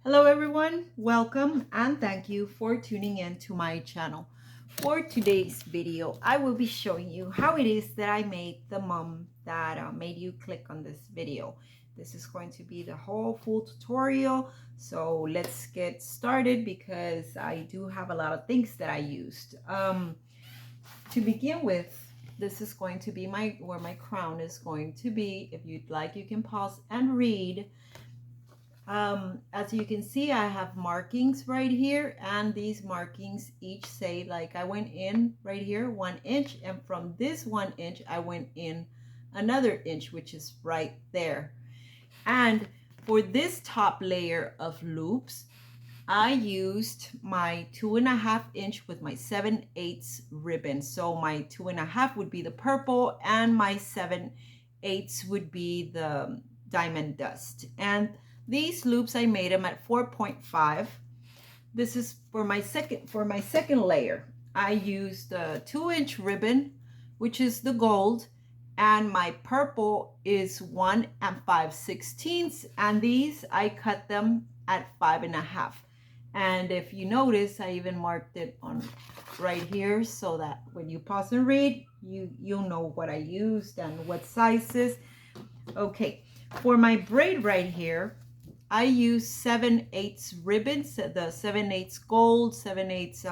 Hello everyone, welcome and thank you for tuning in to my channel. For today's video, I will be showing you how it is that I made the mum that made you click on this video. This is going to be the whole full tutorial, so let's get started because I do have a lot of things that I used. To begin with, this is going to be where my crown is going to be. If you'd like, you can pause and read. As you can see, I have markings right here, and these markings each say, like, I went in right here 1 inch, and from this 1 inch I went in another inch, which is right there. And for this top layer of loops, I used my 2.5 inch with my 7/8 ribbon. So my 2.5 would be the purple, and my 7/8 would be the diamond dust. And these loops, I made them at 4.5. This is for my second layer. I used a 2-inch ribbon, which is the gold, and my purple is 1 5/16, and these I cut them at 5.5. And if you notice, I even marked it on right here so that when you pause and read, you'll know what I used and what sizes. Okay, for my braid right here, I use 7/8 ribbons, the 7/8 gold, 7/8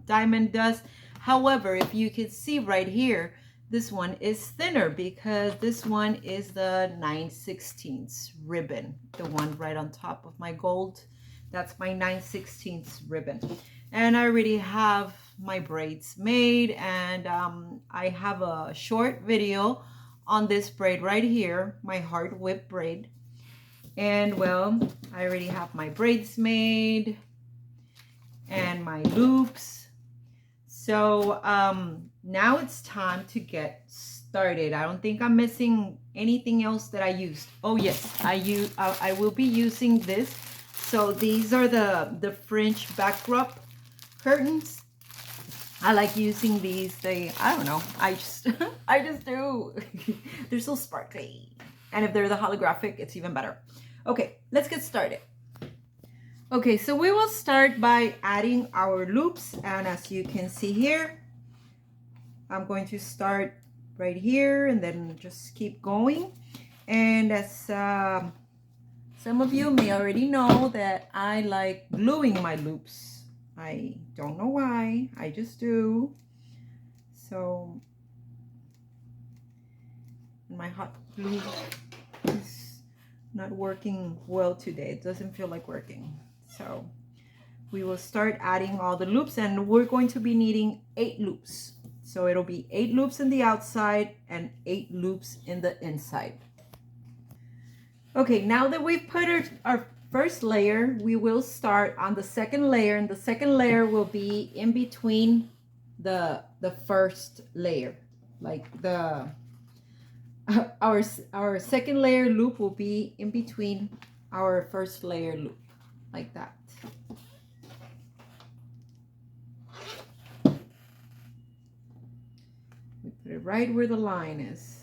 diamond dust. However, if you can see right here, this one is thinner because this one is the 9/16 ribbon, the one right on top of my gold. That's my 9/16 ribbon. And I already have my braids made, and I have a short video on this braid right here, my hard whip braid. And well, I already have my braids made and my loops. So now it's time to get started. I don't think I'm missing anything else that I used. Oh yes, I will be using this. So these are the fringe backdrop curtains. I like using these. I don't know, I just do. They're so sparkly. And if they're the holographic, it's even better. Okay, let's get started. Okay, so we will start by adding our loops. And as you can see here, I'm going to start right here and then just keep going. And as some of you may already know, that I like gluing my loops. I don't know why, I just do. So my hot glue is not working well today. It doesn't feel like working. So we will start adding all the loops, and we're going to be needing 8 loops. So it'll be 8 loops in the outside and 8 loops in the inside. Okay, now that we've put our first layer, we will start on the second layer, and the second layer will be in between the first layer. Like our second layer loop will be in between our first layer loop, like that. We put it right where the line is.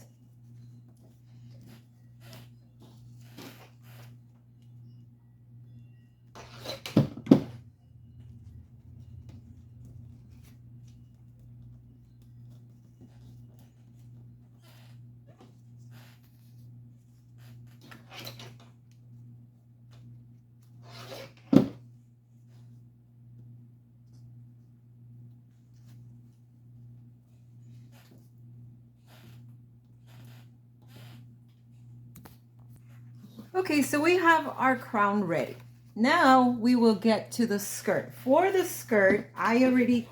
Okay, so we have our crown ready. Now we will get to the skirt. For the skirt, I already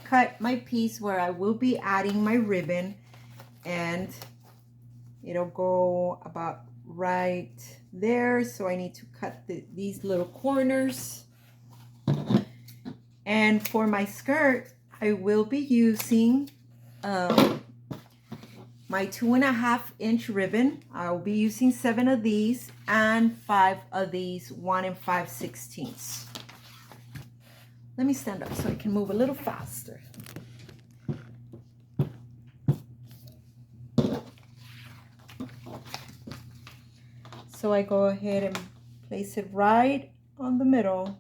cut my piece where I will be adding my ribbon, and it'll go about right there. So I need to cut these little corners. And for my skirt, I will be using my 2.5 inch ribbon. I'll be using 7 of these and 5 of these 1 5/16. Let me stand up so I can move a little faster. So I go ahead and place it right on the middle.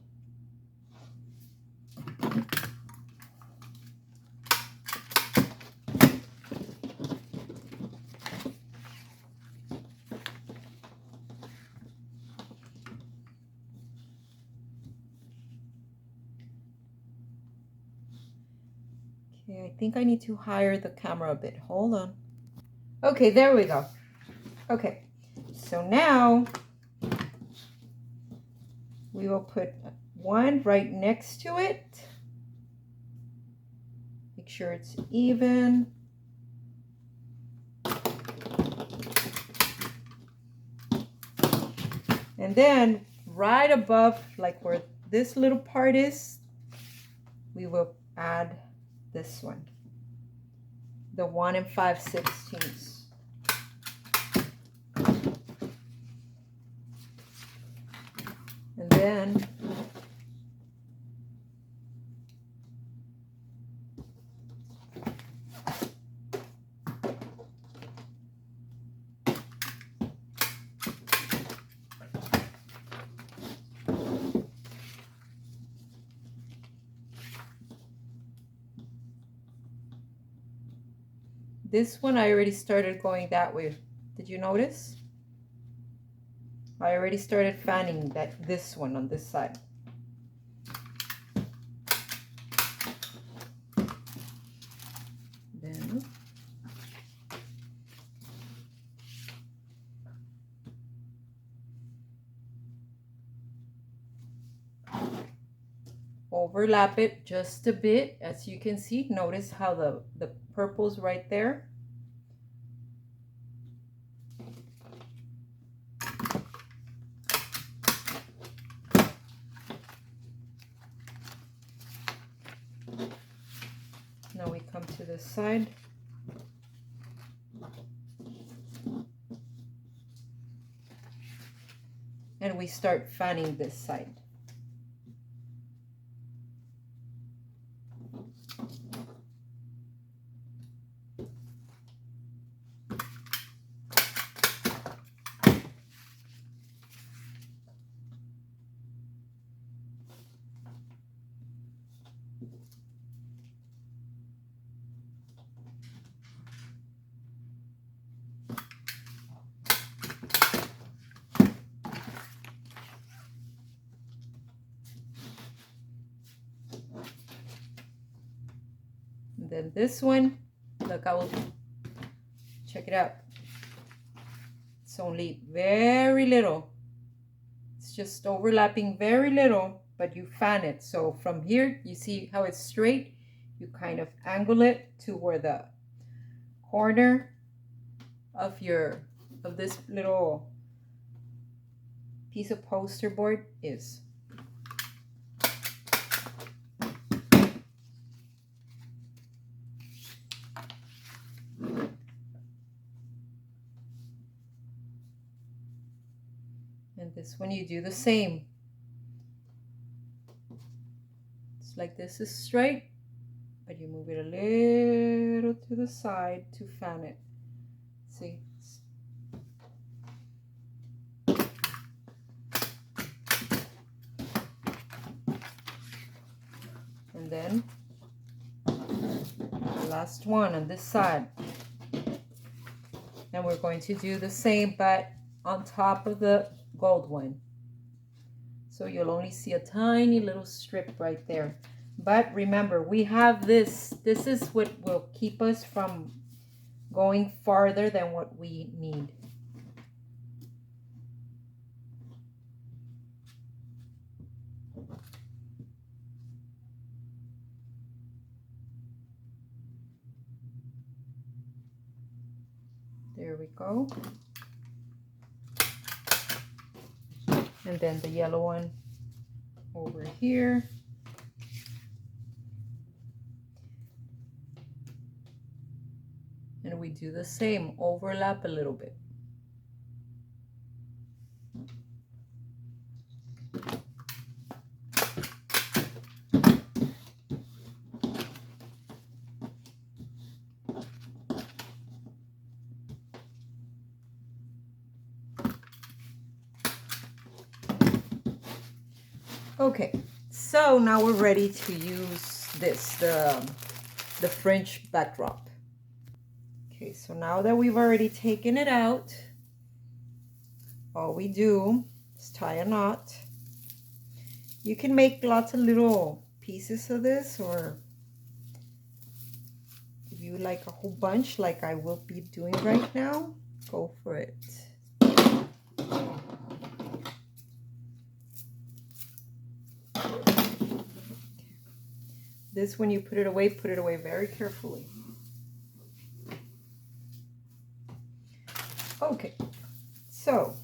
Okay, I think I need to higher the camera a bit. Hold on. Okay, there we go. Okay, so now we will put one right next to it. Make sure it's even. And then right above, like where this little part is, we will add this one, the 1 5/16. And then this one I already started going that way. Did you notice? I already started fanning this one on this side. Then overlap it just a bit. As you can see, notice how the purple's right there. Now we come to this side. And we start fanning this side. And then this one, look, I will check it out. It's only very little. It's just overlapping very little, but you fan it. So from here, you see how it's straight. You kind of angle it to where the corner of this little piece of poster board is. And this one you do the same. It's like this is straight, but you move it a little to the side to fan it. See? And then the last one on this side. And we're going to do the same, but on top of the gold one. So you'll only see a tiny little strip right there. But remember, we have this. This is what will keep us from going farther than what we need. There we go. And then the yellow one over here. And we do the same, overlap a little bit. Okay, so now we're ready to use this, the fringe backdrop. Okay, so now that we've already taken it out, all we do is tie a knot. You can make lots of little pieces of this, or if you like a whole bunch like I will be doing right now, go for it. This, when you put it away very carefully. Okay, so,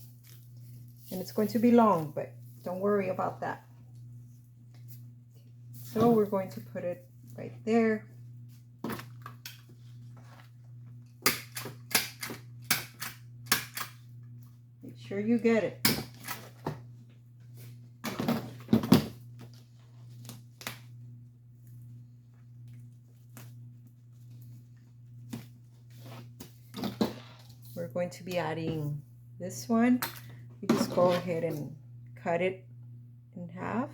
and it's going to be long, but don't worry about that. So we're going to put it right there. Make sure you get it. We're going to be adding this one. You just go ahead and cut it in half.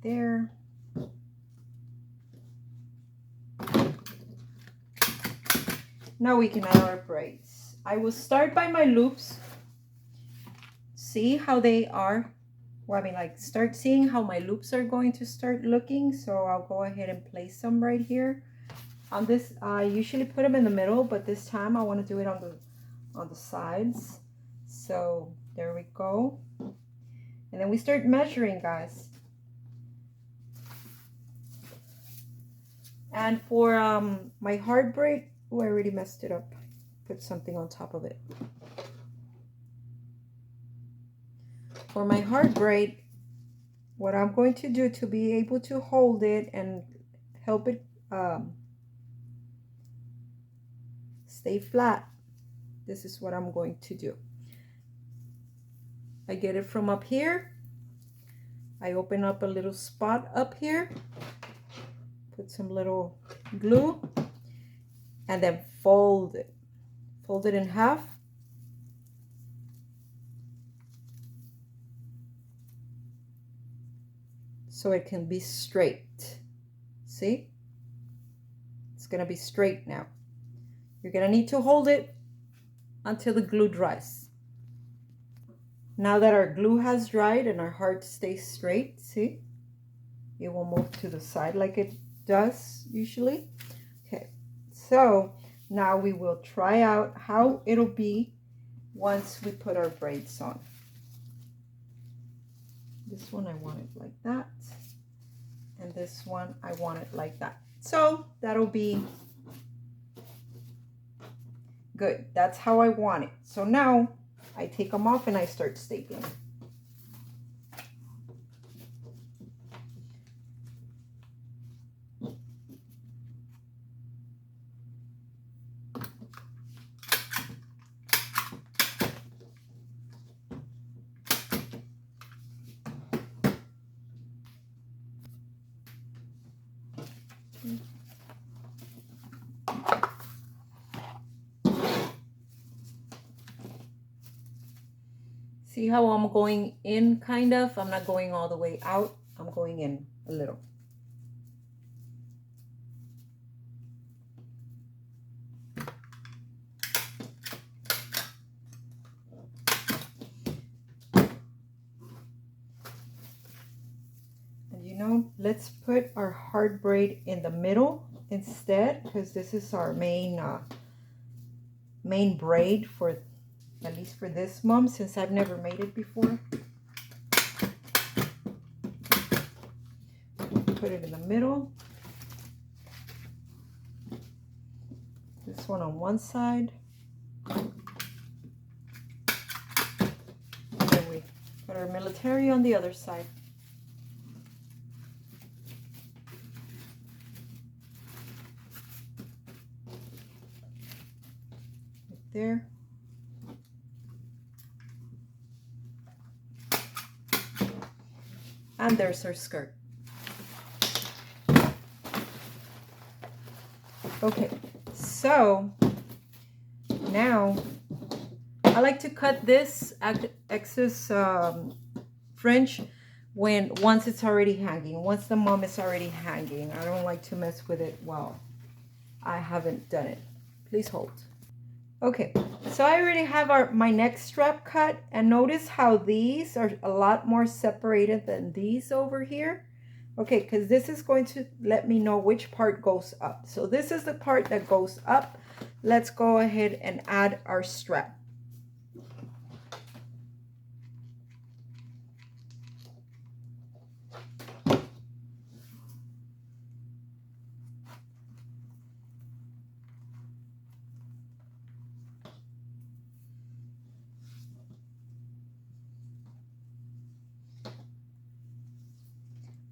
There. Now we can add our braids. I will start by my loops. See how they are. Well, I mean, like, start seeing how my loops are going to start looking. So I'll go ahead and place them right here. On this, I usually put them in the middle, but this time I want to do it on the sides. So there we go. And then we start measuring, guys. And for my hard braid, oh, I already messed it up. Put something on top of it. For my hard braid, what I'm going to do to be able to hold it and help it stay flat, this is what I'm going to do. I get it from up here. I open up a little spot up here, put some little glue, and then fold it. Fold it in half. So it can be straight. See? It's gonna be straight now. You're gonna need to hold it until the glue dries. Now that our glue has dried and our heart stays straight, see? It will move to the side like it does usually. Okay, so now we will try out how it'll be once we put our braids on. This one I want it like that, and this one I want it like that. So that'll be good. That's how I want it. So now I take them off and I start stapling. See how I'm going in, kind of? I'm not going all the way out. I'm going in a little. And you know, let's put our hard braid in the middle instead, because this is our main braid for, at least for this mom, since I've never made it before. Put it in the middle. This one on one side. And then we put our military on the other side. there. And there's our skirt. Okay, so now I like to cut this excess fringe once it's already hanging, once the mom is already hanging. I don't like to mess with it while I haven't done it. Please hold. Okay, so I already have my neck strap cut, and notice how these are a lot more separated than these over here. Okay, because this is going to let me know which part goes up. So this is the part that goes up. Let's go ahead and add our strap.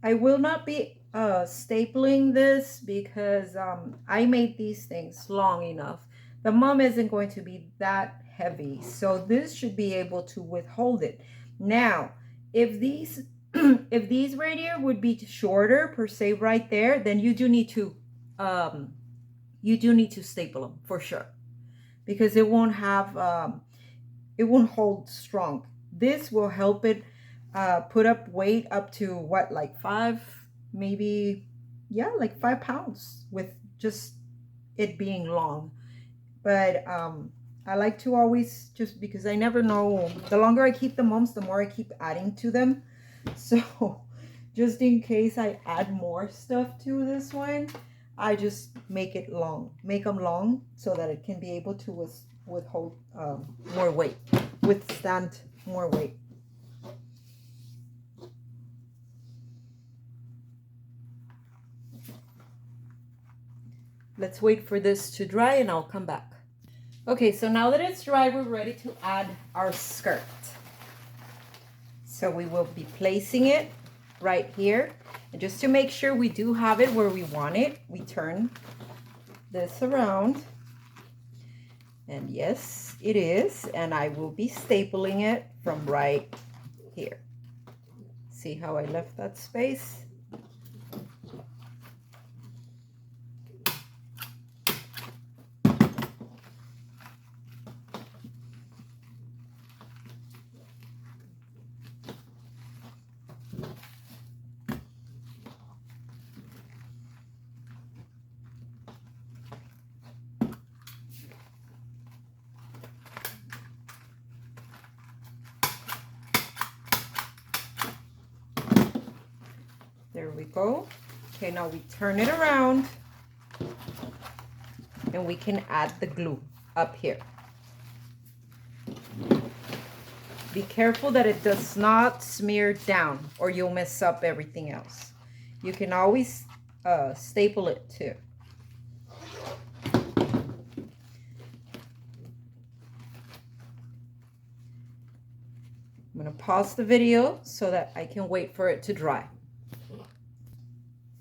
I will not be stapling this because I made these things long enough. The mom isn't going to be that heavy, so this should be able to withhold it. Now, if these if these right here would be shorter per se right there, then you do need to staple them for sure, because it won't hold strong. This will help it put up weight up to what, like 5, maybe, yeah, like 5 pounds with just it being long. But I like to always, just because I never know, the longer I keep the moms, the more I keep adding to them. So just in case I add more stuff to this one, I just make them long so that it can be able to withhold more weight, withstand more weight. Let's wait for this to dry and I'll come back. Okay, so now that it's dry, we're ready to add our skirt. So we will be placing it right here. And just to make sure we do have it where we want it, we turn this around. And yes, it is. And I will be stapling it from right here. See how I left that space? There we go. Okay, now we turn it around and we can add the glue up here. Be careful that it does not smear down or you'll mess up everything else. You can always staple it too. I'm going to pause the video so that I can wait for it to dry.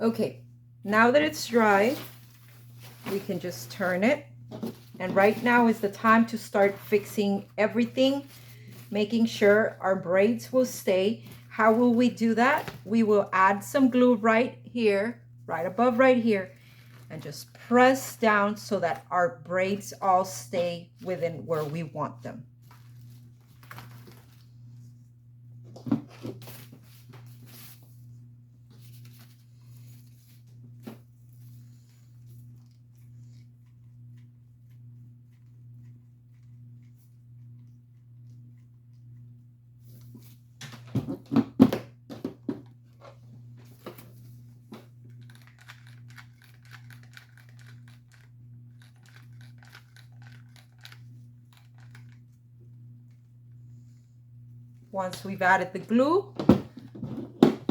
Okay, now that it's dry, we can just turn it. And right now is the time to start fixing everything, making sure our braids will stay. How will we do that? We will add some glue right here, right above right here, and just press down so that our braids all stay within where we want them. Once we've added the glue,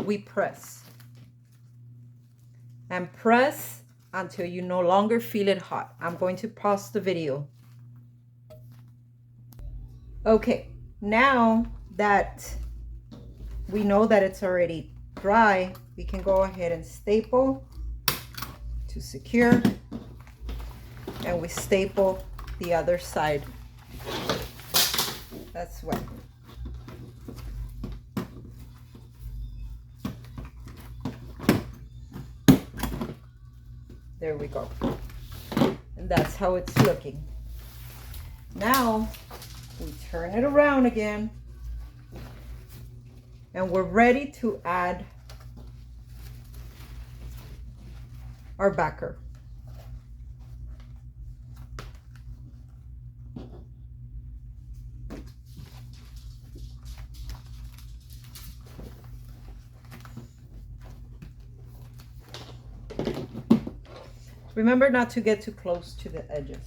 we press. And press until you no longer feel it hot. I'm going to pause the video. Okay, now that we know that it's already dry, we can go ahead and staple to secure. And we staple the other side That's wet. There we go. And that's how it's looking. Now we turn it around again. And we're ready to add our backer. Remember not to get too close to the edges.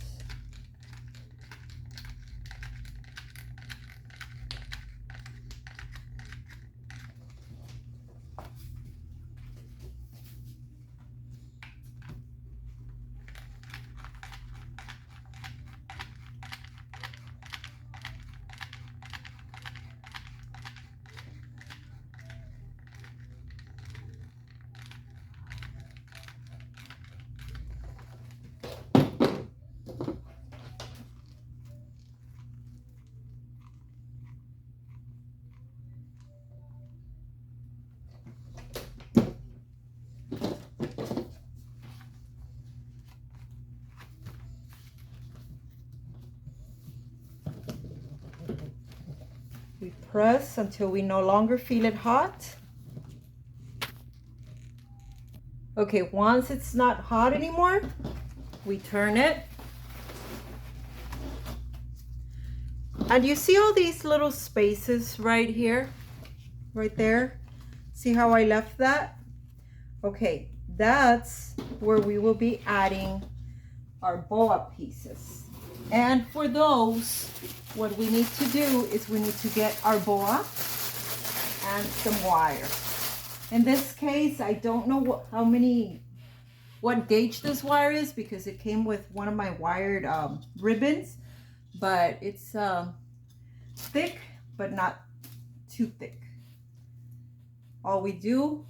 We press until we no longer feel it hot. Okay, once it's not hot anymore, we turn it. And you see all these little spaces right here, right there? See how I left that? Okay, that's where we will be adding our boa pieces. And for those, what we need to do is we need to get our boa and some wire. In this case, I don't know what gauge this wire is because it came with one of my wired ribbons, but it's thick, but not too thick. All we do,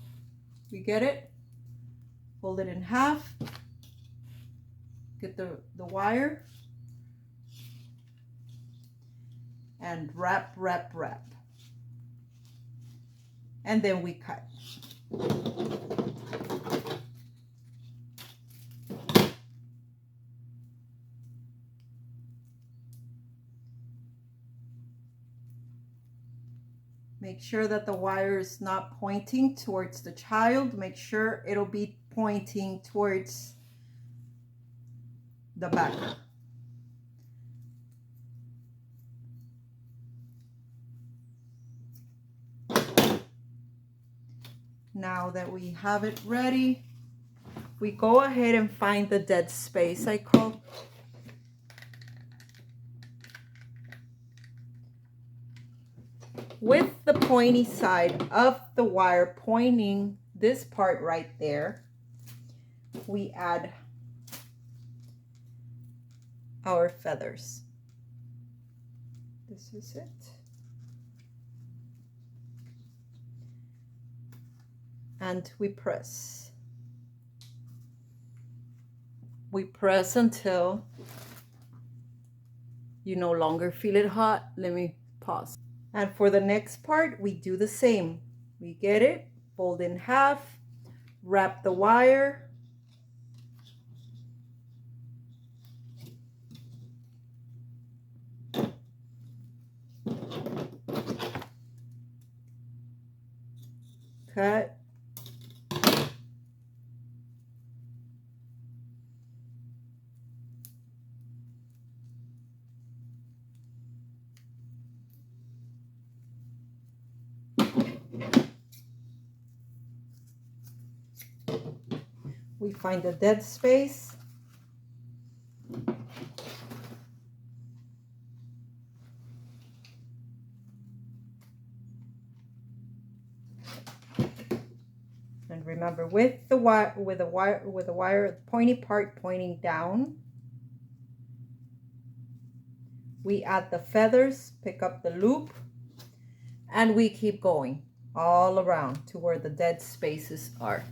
we get it, fold it in half, get the wire, and wrap. And then we cut. Make sure that the wire is not pointing towards the child. Make sure it'll be pointing towards the backer. Now that we have it ready, we go ahead and find the dead space, I call. With the pointy side of the wire pointing this part right there, we add our feathers. This is it. And we press. We press until you no longer feel it hot. Let me pause. And for the next part, we do the same. We get it, fold in half, wrap the wire, cut, we find the dead space, and remember with the wire, the pointy part pointing down, we add the feathers, pick up the loop, and we keep going all around to where the dead spaces are.